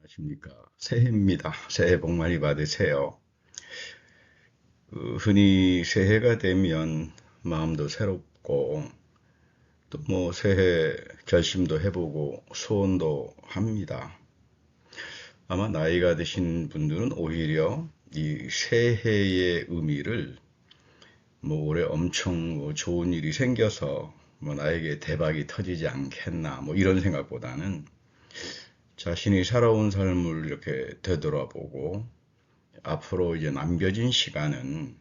안녕하십니까. 새해입니다. 새해 복 많이 받으세요. 흔히 새해가 되면 마음도 새롭고 또 뭐 새해 결심도 해보고 소원도 합니다. 아마 나이가 드신 분들은 오히려 이 새해의 의미를 뭐 올해 엄청 뭐 좋은 일이 생겨서 뭐 나에게 대박이 터지지 않겠나 뭐 이런 생각보다는 자신이 살아온 삶을 이렇게 되돌아보고 앞으로 이제 남겨진 시간은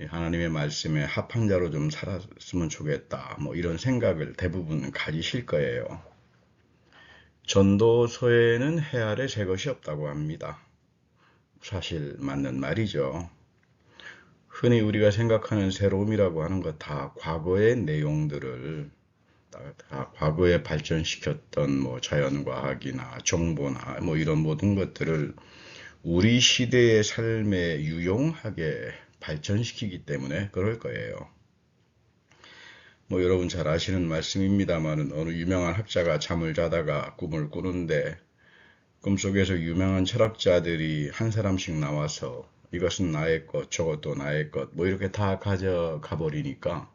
하나님의 말씀에 합한 자로 좀 살았으면 좋겠다. 뭐 이런 생각을 대부분 가지실 거예요. 전도서에는 해 아래 새 것이 없다고 합니다. 사실 맞는 말이죠. 흔히 우리가 생각하는 새로움이라고 하는 것 다 과거의 내용들을 다 과거에 발전시켰던 뭐 자연과학이나 정보나 뭐 이런 모든 것들을 우리 시대의 삶에 유용하게 발전시키기 때문에 그럴 거예요. 뭐 여러분 잘 아시는 말씀입니다만 어느 유명한 학자가 잠을 자다가 꿈을 꾸는데 꿈속에서 유명한 철학자들이 한 사람씩 나와서 이것은 나의 것, 저것도 나의 것, 뭐 이렇게 다 가져가 버리니까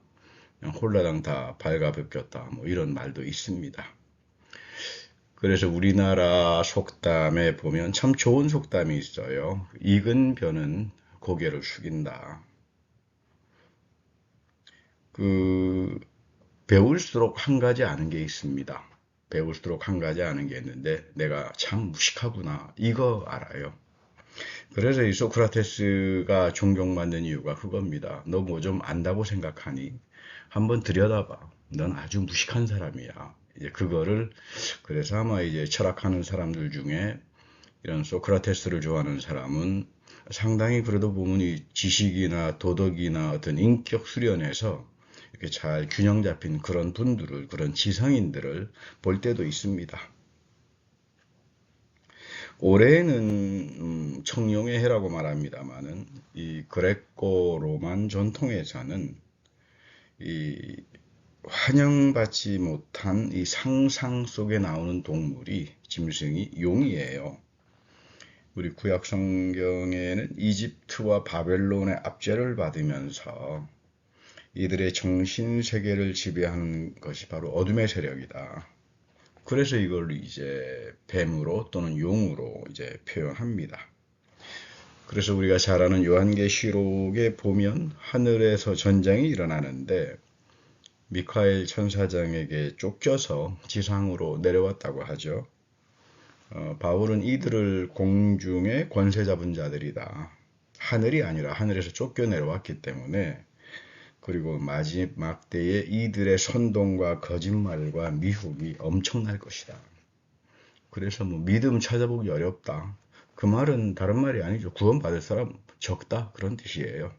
그냥 홀라당 다 발가벗겼다. 뭐 이런 말도 있습니다. 그래서 우리나라 속담에 보면 참 좋은 속담이 있어요. 익은 벼는 고개를 숙인다. 그 배울수록 한 가지 아는 게 있습니다. 배울수록 한 가지 아는 게 있는데 내가 참 무식하구나 이거 알아요. 그래서 이 소크라테스가 존경받는 이유가 그겁니다. 너 뭐 좀 안다고 생각하니? 한번 들여다봐. 넌 아주 무식한 사람이야. 이제 그거를 그래서 아마 이제 철학하는 사람들 중에 이런 소크라테스를 좋아하는 사람은 상당히 그래도 보면 이 지식이나 도덕이나 어떤 인격 수련에서 이렇게 잘 균형 잡힌 그런 분들을, 그런 지성인들을 볼 때도 있습니다. 올해는 청룡의 해라고 말합니다만은 이 그레코 로만 전통에서는 이 환영받지 못한 이 상상 속에 나오는 동물이 짐승이 용이에요. 우리 구약 성경에는 이집트와 바벨론의 압제를 받으면서 이들의 정신 세계를 지배하는 것이 바로 어둠의 세력이다. 그래서 이걸 이제 뱀으로 또는 용으로 이제 표현합니다. 그래서 우리가 잘 아는 요한계시록에 보면 하늘에서 전쟁이 일어나는데 미카엘 천사장에게 쫓겨서 지상으로 내려왔다고 하죠. 바울은 이들을 공중의 권세 잡은 자들이다. 하늘이 아니라 하늘에서 쫓겨 내려왔기 때문에 그리고 마지막 때에 이들의 선동과 거짓말과 미혹이 엄청날 것이다. 그래서 뭐 믿음 찾아보기 어렵다. 그 말은 다른 말이 아니죠. 구원받을 사람 적다. 그런 뜻이에요.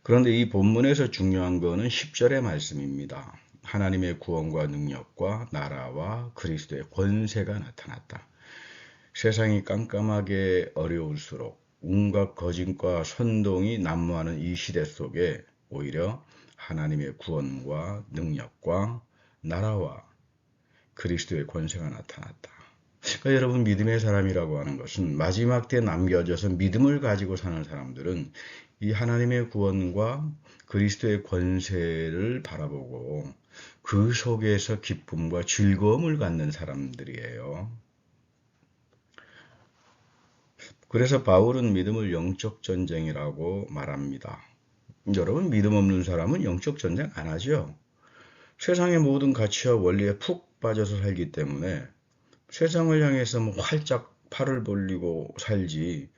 그런데 이 본문에서 중요한 거는 10절의 말씀입니다. 하나님의 구원과 능력과 나라와 그리스도의 권세가 나타났다. 세상이 깜깜하게 어려울수록 온갖 거짓과 선동이 난무하는 이 시대 속에 오히려 하나님의 구원과 능력과 나라와 그리스도의 권세가 나타났다. 그러니까 여러분 믿음의 사람이라고 하는 것은 마지막 때 남겨져서 믿음을 가지고 사는 사람들은 이 하나님의 구원과 그리스도의 권세를 바라보고 그 속에서 기쁨과 즐거움을 갖는 사람들이에요. 그래서 바울은 믿음을 영적 전쟁이라고 말합니다. 여러분 믿음 없는 사람은 영적 전쟁 안 하죠. 세상의 모든 가치와 원리에 푹 빠져서 살기 때문에 세상을 향해서 뭐 활짝 팔을 벌리고 살지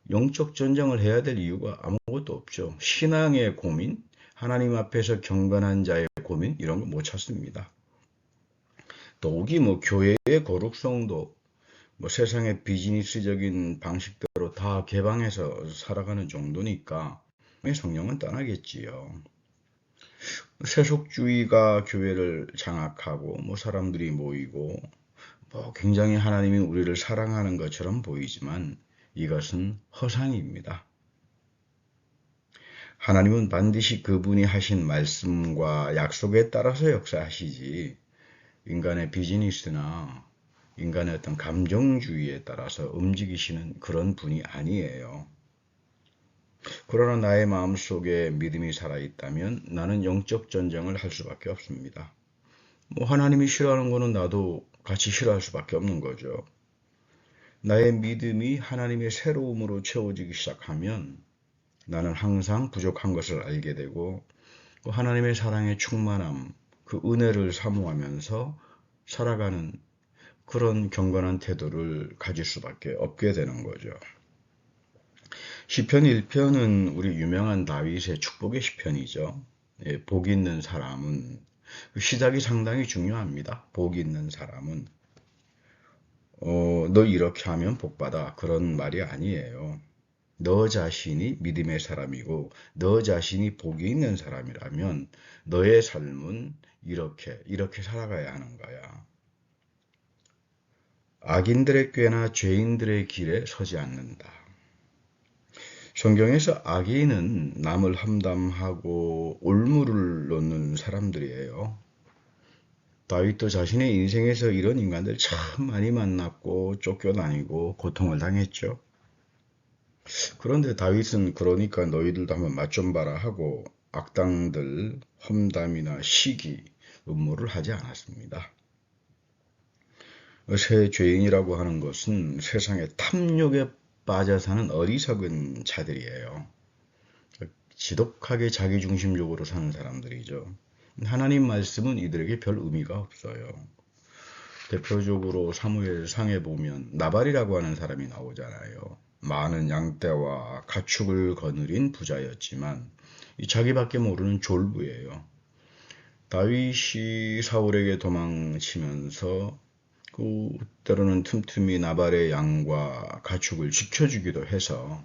영적 전쟁을 해야 될 이유가 아무것도 없죠. 신앙의 고민, 하나님 앞에서 경건한 자의 고민 이런 거 못 찾습니다. 더욱이 뭐 교회의 거룩성도 뭐 세상의 비즈니스적인 방식대로 다 개방해서 살아가는 정도니까 성령은 떠나겠지요. 세속주의가 교회를 장악하고 뭐 사람들이 모이고 뭐 굉장히 하나님이 우리를 사랑하는 것처럼 보이지만 이것은 허상입니다. 하나님은 반드시 그분이 하신 말씀과 약속에 따라서 역사하시지 인간의 비즈니스나 인간의 어떤 감정주의에 따라서 움직이시는 그런 분이 아니에요. 그러나 나의 마음속에 믿음이 살아있다면 나는 영적 전쟁을 할 수밖에 없습니다. 뭐 하나님이 싫어하는 거는 나도 같이 싫어할 수밖에 없는 거죠. 나의 믿음이 하나님의 새로움으로 채워지기 시작하면 나는 항상 부족한 것을 알게 되고 하나님의 사랑의 충만함, 그 은혜를 사모하면서 살아가는 그런 경건한 태도를 가질 수밖에 없게 되는 거죠. 시편 1편은 우리 유명한 다윗의 축복의 시편이죠. 예, 복 있는 사람은 시작이 상당히 중요합니다. 복 있는 사람은 너 이렇게 하면 복받아 그런 말이 아니에요. 너 자신이 믿음의 사람이고 너 자신이 복이 있는 사람이라면 너의 삶은 이렇게 살아가야 하는 거야. 악인들의 꾀나 죄인들의 길에 서지 않는다. 성경에서 악인은 남을 험담하고 올무를 놓는 사람들이에요. 다윗도 자신의 인생에서 이런 인간들 참 많이 만났고 쫓겨다니고 고통을 당했죠. 그런데 다윗은 그러니까 너희들도 한번 맛 좀 봐라 하고 악당들 험담이나 시기, 음모를 하지 않았습니다. 새 죄인이라고 하는 것은 세상의 탐욕에 빠져 사는 어리석은 자들이에요. 지독하게 자기중심적으로 사는 사람들이죠. 하나님 말씀은 이들에게 별 의미가 없어요. 대표적으로 사무엘상에 보면 나발이라고 하는 사람이 나오잖아요. 많은 양떼와 가축을 거느린 부자였지만 자기밖에 모르는 졸부예요. 다윗이 사울에게 도망치면서 때로는 틈틈이 나발의 양과 가축을 지켜주기도 해서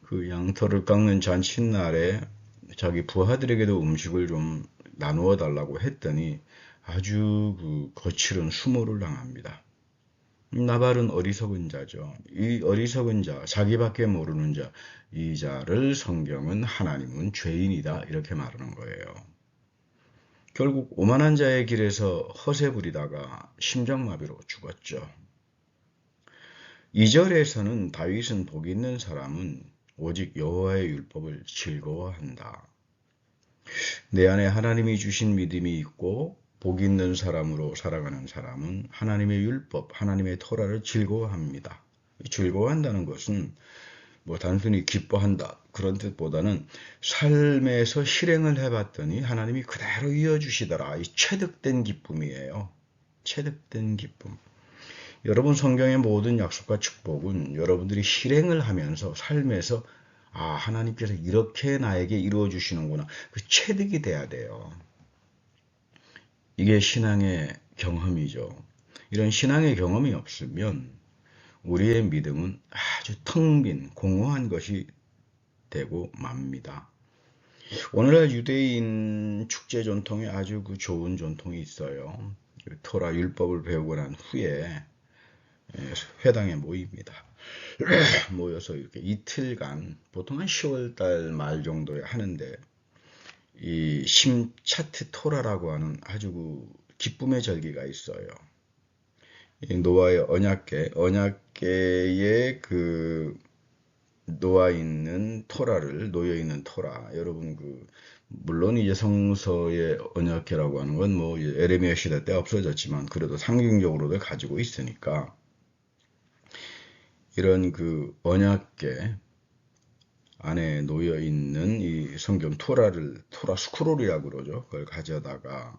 그 양털을 깎는 잔칫날에 자기 부하들에게도 음식을 좀 나누어 달라고 했더니 아주 거칠은 수모를 당합니다. 나발은 어리석은 자죠. 이 어리석은 자, 자기밖에 모르는 자, 이 자를 성경은 하나님은 죄인이다 이렇게 말하는 거예요. 결국 오만한 자의 길에서 허세 부리다가 심장마비로 죽었죠. 2절에서는 다윗은 복 있는 사람은 오직 여호와의 율법을 즐거워한다. 내 안에 하나님이 주신 믿음이 있고 복 있는 사람으로 살아가는 사람은 하나님의 율법, 하나님의 토라를 즐거워합니다. 즐거워한다는 것은 뭐 단순히 기뻐한다 그런 뜻보다는 삶에서 실행을 해봤더니 하나님이 그대로 이어주시더라. 이 체득된 기쁨이에요. 체득된 기쁨. 여러분 성경의 모든 약속과 축복은 여러분들이 실행을 하면서 삶에서 하나님께서 이렇게 나에게 이루어 주시는구나. 그 체득이 돼야 돼요. 이게 신앙의 경험이죠. 이런 신앙의 경험이 없으면 우리의 믿음은 아주 텅 빈 공허한 것이 되고 맙니다. 오늘날 유대인 축제 전통에 아주 좋은 전통이 있어요. 토라 율법을 배우고 난 후에 회당에 모입니다. 모여서 이렇게 이틀간 보통 한 10월달 말 정도에 하는데 이 심차트 토라라고 하는 아주 기쁨의 절기가 있어요. 노아의 언약궤에 놓여 있는 토라. 여러분 물론 이제 성서의 언약궤라고 하는 건 뭐 에레미야 시대 때 없어졌지만 그래도 상징적으로도 가지고 있으니까 이런 언약궤 안에 놓여 있는 이 성경 토라 스크롤이라고 그러죠. 그걸 가져다가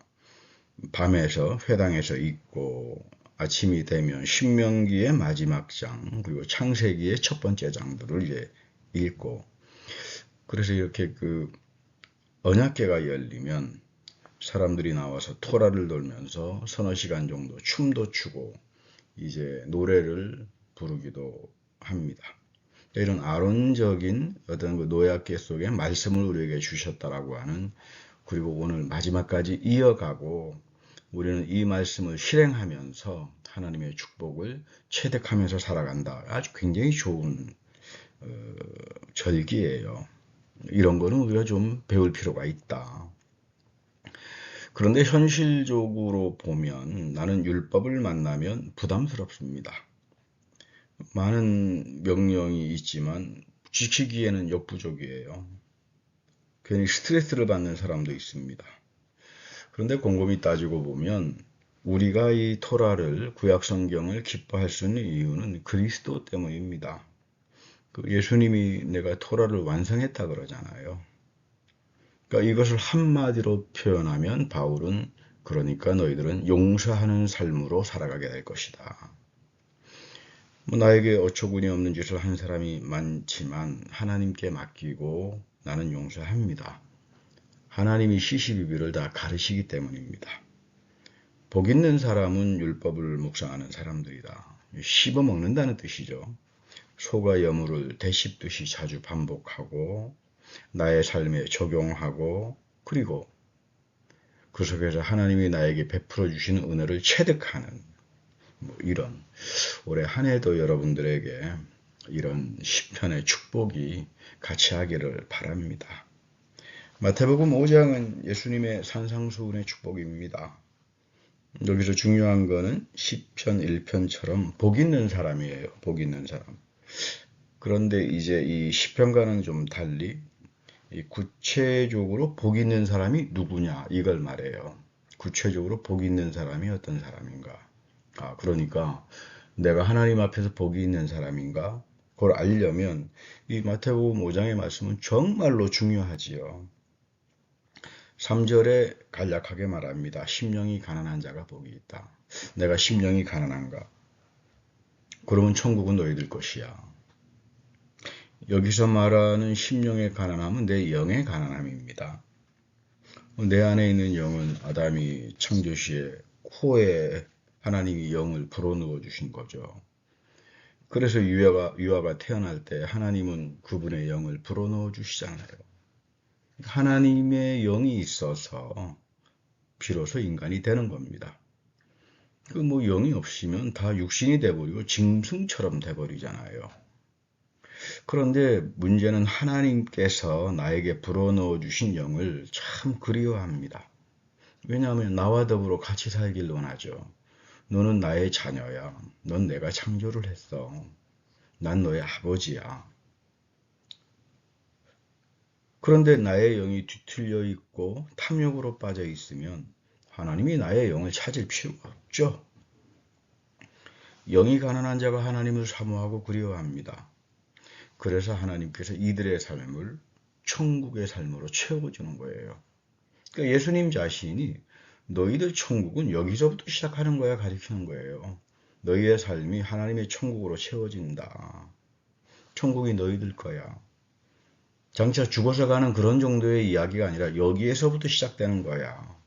밤에서 회당에서 읽고 아침이 되면 신명기의 마지막 장 그리고 창세기의 첫 번째 장들을 이제 읽고 그래서 이렇게 언약궤가 열리면 사람들이 나와서 토라를 돌면서 서너 시간 정도 춤도 추고 이제 노래를 부르기도 합니다. 이런 아론적인 어떤 노약궤 속에 말씀을 우리에게 주셨다라고 하는 그리고 오늘 마지막까지 이어가고 우리는 이 말씀을 실행하면서 하나님의 축복을 체득하면서 살아간다. 아주 굉장히 좋은 절기예요. 이런 거는 우리가 좀 배울 필요가 있다. 그런데 현실적으로 보면 나는 율법을 만나면 부담스럽습니다. 많은 명령이 있지만 지키기에는 역부족이에요. 괜히 스트레스를 받는 사람도 있습니다. 그런데 곰곰이 따지고 보면 우리가 이 토라를 구약 성경을 기뻐할 수 있는 이유는 그리스도 때문입니다. 예수님이 내가 토라를 완성했다 그러잖아요. 그러니까 이것을 한마디로 표현하면 바울은 그러니까 너희들은 용서하는 삶으로 살아가게 될 것이다. 나에게 어처구니 없는 짓을 한 사람이 많지만 하나님께 맡기고 나는 용서합니다. 하나님이 시시비비를 다 가르치기 때문입니다. 복 있는 사람은 율법을 묵상하는 사람들이다. 씹어 먹는다는 뜻이죠. 소가 여물을 되씹듯이 자주 반복하고 나의 삶에 적용하고 그리고 그 속에서 하나님이 나에게 베풀어 주신 은혜를 체득하는 이런 올해 한 해도 여러분들에게 이런 시편의 축복이 같이 하기를 바랍니다. 마태복음 5장은 예수님의 산상수훈의 축복입니다. 여기서 중요한 거는 시편 1편처럼 복 있는 사람이에요. 복 있는 사람. 그런데 이제 이 시편과는 좀 달리 구체적으로 복 있는 사람이 누구냐 이걸 말해요. 구체적으로 복 있는 사람이 어떤 사람인가. 그러니까 내가 하나님 앞에서 복이 있는 사람인가? 그걸 알려면 이 마태복음 5장의 말씀은 정말로 중요하지요. 3절에 간략하게 말합니다. 심령이 가난한 자가 복이 있다. 내가 심령이 가난한가? 그러면 천국은 너희들 것이야. 여기서 말하는 심령의 가난함은 내 영의 가난함입니다. 내 안에 있는 영은 아담이 창조시에 코에 하나님이 영을 불어넣어 주신 거죠. 그래서 유아가 태어날 때 하나님은 그분의 영을 불어넣어 주시잖아요. 하나님의 영이 있어서 비로소 인간이 되는 겁니다. 영이 없으면 다 육신이 돼버리고 짐승처럼 돼버리잖아요. 그런데 문제는 하나님께서 나에게 불어넣어 주신 영을 참 그리워합니다. 왜냐하면 나와 더불어 같이 살길 원하죠. 너는 나의 자녀야. 넌 내가 창조를 했어. 난 너의 아버지야. 그런데 나의 영이 뒤틀려 있고 탐욕으로 빠져 있으면 하나님이 나의 영을 찾을 필요가 없죠. 영이 가난한 자가 하나님을 사모하고 그리워합니다. 그래서 하나님께서 이들의 삶을 천국의 삶으로 채워주는 거예요. 그러니까 예수님 자신이 너희들 천국은 여기서부터 시작하는 거야 가르치는 거예요. 너희의 삶이 하나님의 천국으로 채워진다. 천국이 너희들 거야. 장차 죽어서 가는 그런 정도의 이야기가 아니라 여기에서부터 시작되는 거야.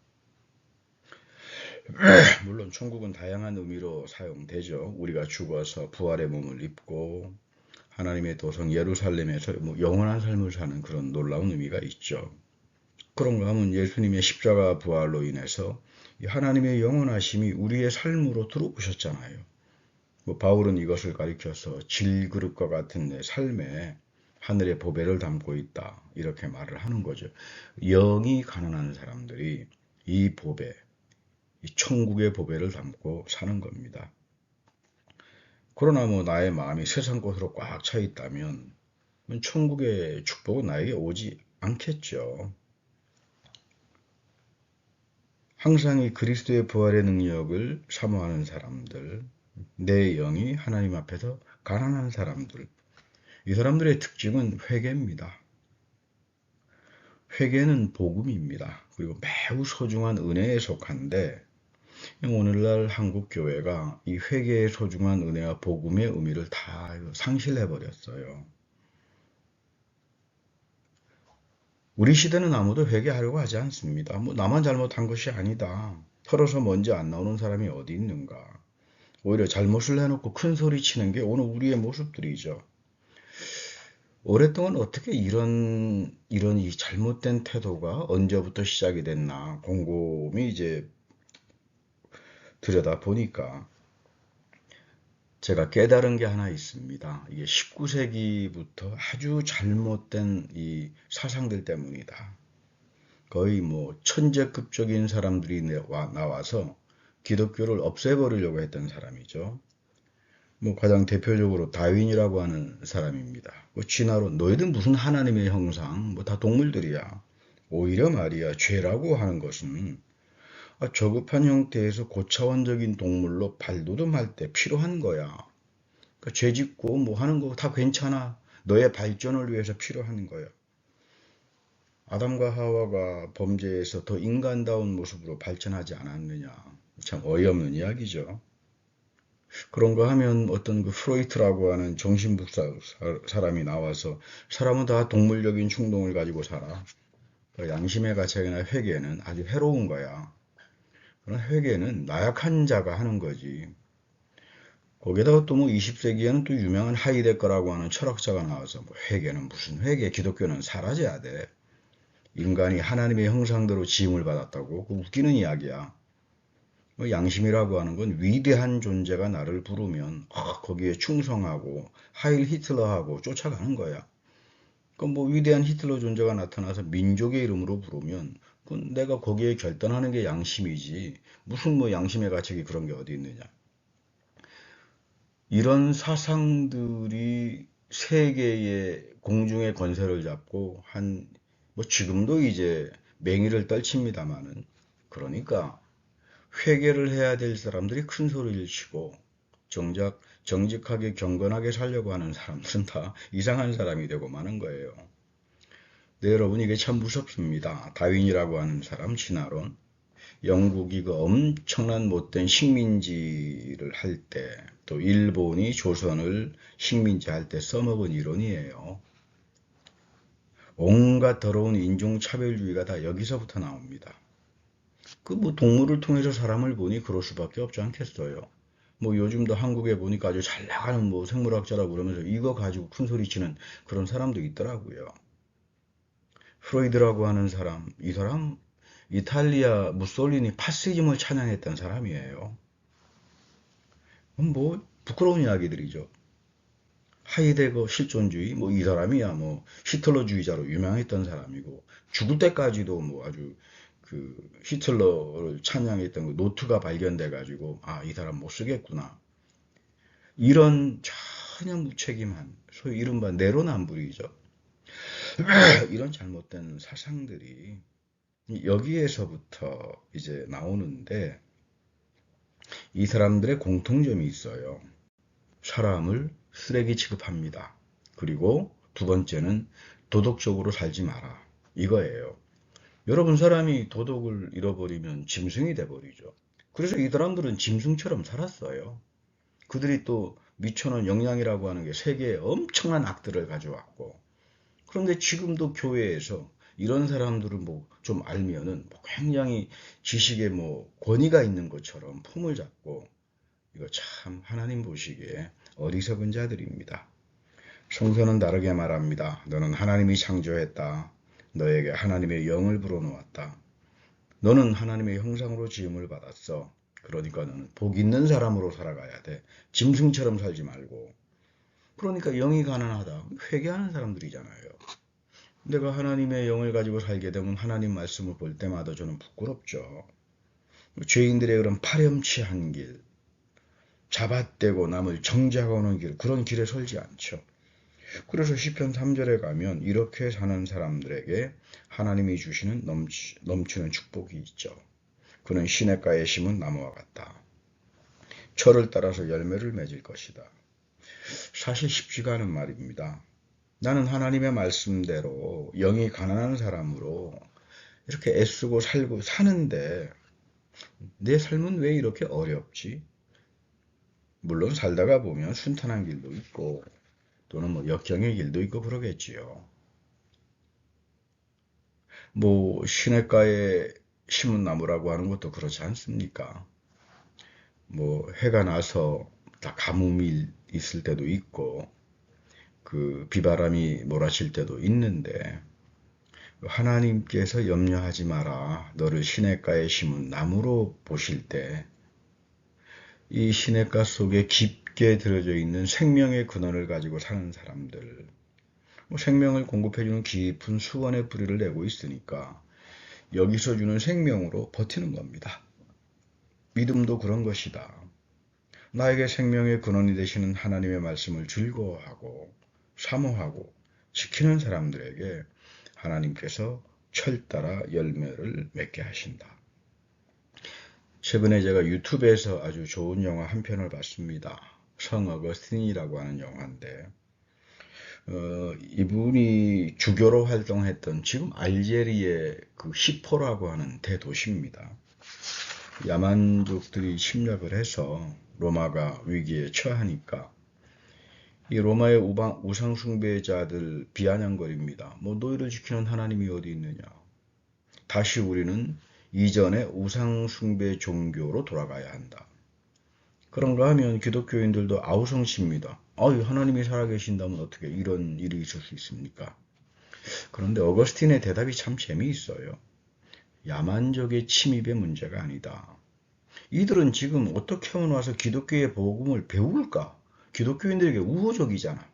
물론 천국은 다양한 의미로 사용되죠. 우리가 죽어서 부활의 몸을 입고 하나님의 도성 예루살렘에서 영원한 삶을 사는 그런 놀라운 의미가 있죠. 그런가 하면 예수님의 십자가 부활로 인해서 하나님의 영원하심이 우리의 삶으로 들어오셨잖아요. 바울은 이것을 가리켜서 질그릇과 같은 내 삶에 하늘의 보배를 담고 있다 이렇게 말을 하는 거죠. 영이 가난한 사람들이 이 보배, 이 천국의 보배를 담고 사는 겁니다. 그러나 나의 마음이 세상 것으로 꽉 차 있다면 천국의 축복은 나에게 오지 않겠죠. 항상 이 그리스도의 부활의 능력을 사모하는 사람들, 내 영이 하나님 앞에서 가난한 사람들, 이 사람들의 특징은 회개입니다. 회개는 복음입니다. 그리고 매우 소중한 은혜에 속한데 오늘날 한국 교회가 이 회개의 소중한 은혜와 복음의 의미를 다 상실해버렸어요. 우리 시대는 아무도 회개하려고 하지 않습니다. 나만 잘못한 것이 아니다. 털어서 먼지 안 나오는 사람이 어디 있는가. 오히려 잘못을 해놓고 큰 소리 치는 게 오늘 우리의 모습들이죠. 오랫동안 어떻게 이런 이 잘못된 태도가 언제부터 시작이 됐나 곰곰이 이제 들여다 보니까 제가 깨달은 게 하나 있습니다. 이게 19세기부터 아주 잘못된 이 사상들 때문이다. 거의 뭐 천재급적인 사람들이 나와서 기독교를 없애버리려고 했던 사람이죠. 뭐 가장 대표적으로 다윈이라고 하는 사람입니다. 뭐 진화로 너희들 무슨 하나님의 형상, 뭐 다 동물들이야. 오히려 말이야, 죄라고 하는 것은 저급한 형태에서 고차원적인 동물로 발돋움할 때 필요한 거야. 그러니까 죄 짓고 뭐 하는 거 다 괜찮아. 너의 발전을 위해서 필요한 거야. 아담과 하와가 범죄에서 더 인간다운 모습으로 발전하지 않았느냐. 참 어이없는 이야기죠. 그런가 하면 어떤 그 프로이트라고 하는 정신분석 사람이 나와서 사람은 다 동물적인 충동을 가지고 살아. 양심의 가책이나 회개는 아주 해로운 거야. 그러나 회개는 나약한 자가 하는 거지. 거기다가 또 뭐 20세기에는 또 유명한 하이데거라고 하는 철학자가 나와서 뭐 회개는 무슨 회개, 기독교는 사라져야 돼. 인간이 하나님의 형상대로 지음을 받았다고? 그 웃기는 이야기야. 뭐 양심이라고 하는 건 위대한 존재가 나를 부르면 거기에 충성하고 하일 히틀러하고 쫓아가는 거야. 그럼 뭐 위대한 히틀러 존재가 나타나서 민족의 이름으로 부르면 그건 내가 거기에 결단하는 게 양심이지 무슨 뭐 양심의 가책이 그런 게 어디 있느냐. 이런 사상들이 세계의 공중의 권세를 잡고 한 뭐 지금도 이제 맹위를 떨칩니다마는 그러니까 회개를 해야 될 사람들이 큰 소리를 치고 정작 정직하게 경건하게 살려고 하는 사람들은 다 이상한 사람이 되고 마는 거예요. 네, 여러분 이게 참 무섭습니다. 다윈이라고 하는 사람 진화론. 영국이 그 엄청난 못된 식민지를 할 때, 또 일본이 조선을 식민지 할 때 써먹은 이론이에요. 온갖 더러운 인종차별주의가 다 여기서부터 나옵니다. 그 뭐 동물을 통해서 사람을 보니 그럴 수밖에 없지 않겠어요. 뭐 요즘도 한국에 보니까 아주 잘 나가는 뭐 생물학자라고 그러면서 이거 가지고 큰 소리 치는 그런 사람도 있더라고요. 프로이드라고 하는 사람, 이 사람 이탈리아 무솔리니 파시즘을 찬양했던 사람이에요. 뭐 부끄러운 이야기들이죠. 하이데거 실존주의, 뭐 이 사람이야 뭐 히틀러주의자로 유명했던 사람이고 죽을 때까지도 뭐 아주 그 히틀러를 찬양했던 그 노트가 발견돼 가지고 이 사람 못 쓰겠구나. 이런 전혀 무책임한 소위 이른바 내로남불이죠. 이런 잘못된 사상들이 여기에서부터 이제 나오는데 이 사람들의 공통점이 있어요. 사람을 쓰레기 취급합니다. 그리고 두 번째는 도덕적으로 살지 마라. 이거예요. 여러분 사람이 도덕을 잃어버리면 짐승이 돼버리죠. 그래서 이 사람들은 짐승처럼 살았어요. 그들이 또 미쳐놓은 역량이라고 하는 게 세계에 엄청난 악들을 가져왔고 그런데 지금도 교회에서 이런 사람들을 뭐 좀 알면은 뭐 굉장히 지식에 뭐 권위가 있는 것처럼 폼을 잡고 이거 참 하나님 보시기에 어리석은 자들입니다. 성서는 다르게 말합니다. 너는 하나님이 창조했다. 너에게 하나님의 영을 불어놓았다. 너는 하나님의 형상으로 지음을 받았어. 그러니까 너는 복 있는 사람으로 살아가야 돼. 짐승처럼 살지 말고. 그러니까 영이 가난하다. 회개하는 사람들이잖아요. 내가 하나님의 영을 가지고 살게 되면 하나님 말씀을 볼 때마다 저는 부끄럽죠. 죄인들의 그런 파렴치한 길, 잡아떼고 남을 정죄하고 오는 길, 그런 길에 설지 않죠. 그래서 시편 3절에 가면 이렇게 사는 사람들에게 하나님이 주시는 넘치는 축복이 있죠. 그는 시냇가에 심은 나무와 같다. 철을 따라서 열매를 맺을 것이다. 사실 쉽지가 않은 말입니다. 나는 하나님의 말씀대로 영이 가난한 사람으로 이렇게 애쓰고 살고 사는데 내 삶은 왜 이렇게 어렵지? 물론 살다가 보면 순탄한 길도 있고 또는 뭐 역경의 길도 있고 그러겠지요. 뭐 시냇가에 심은 나무라고 하는 것도 그렇지 않습니까? 뭐 해가 나서 다 가뭄이 있을 때도 있고 그 비바람이 몰아칠 때도 있는데 하나님께서 염려하지 마라. 너를 시냇가에 심은 나무로 보실 때 이 시냇가 속에 깊게 들어져 있는 생명의 근원을 가지고 사는 사람들, 뭐 생명을 공급해주는 깊은 수원의 뿌리를 내고 있으니까 여기서 주는 생명으로 버티는 겁니다. 믿음도 그런 것이다. 나에게 생명의 근원이 되시는 하나님의 말씀을 즐거워하고 사모하고 지키는 사람들에게 하나님께서 철따라 열매를 맺게 하신다. 최근에 제가 유튜브에서 아주 좋은 영화 한 편을 봤습니다. 성 어거스틴이라고 하는 영화인데 이분이 주교로 활동했던 지금 알제리의 그 시포라고 하는 대도시입니다. 야만족들이 침략을 해서 로마가 위기에 처하니까 이 로마의 우상 숭배자들 비아냥거립니다. 뭐 너희를 지키는 하나님이 어디 있느냐. 다시 우리는 이전의 우상 숭배 종교로 돌아가야 한다. 그런가 하면 기독교인들도 아우성칩니다. 하나님이 살아계신다면 어떻게 이런 일이 있을 수 있습니까? 그런데 어거스틴의 대답이 참 재미있어요. 야만적의 침입의 문제가 아니다. 이들은 지금 어떻게 하면 와서 기독교의 복음을 배울까? 기독교인들에게 우호적이잖아.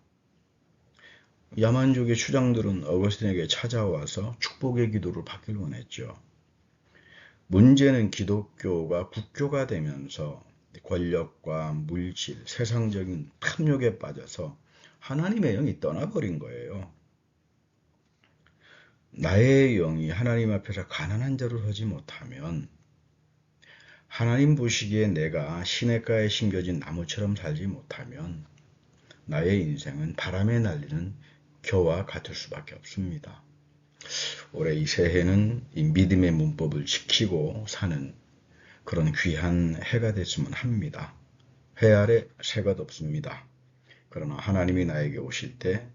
야만족의 추장들은 어거스틴에게 찾아와서 축복의 기도를 받길 원했죠. 문제는 기독교가 국교가 되면서 권력과 물질, 세상적인 탐욕에 빠져서 하나님의 영이 떠나버린 거예요. 나의 영이 하나님 앞에서 가난한 자로 서지 못하면 하나님 보시기에 내가 시냇가에 심겨진 나무처럼 살지 못하면 나의 인생은 바람에 날리는 겨와 같을 수밖에 없습니다. 올해 이 새해는 이 믿음의 문법을 지키고 사는 그런 귀한 해가 됐으면 합니다. 해 아래 새가 덥습니다. 그러나 하나님이 나에게 오실 때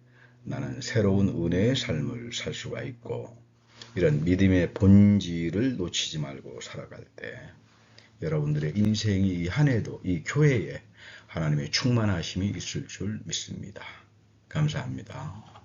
나는 새로운 은혜의 삶을 살 수가 있고 이런 믿음의 본질을 놓치지 말고 살아갈 때 여러분들의 인생이 이 한 해도 이 교회에 하나님의 충만하심이 있을 줄 믿습니다. 감사합니다.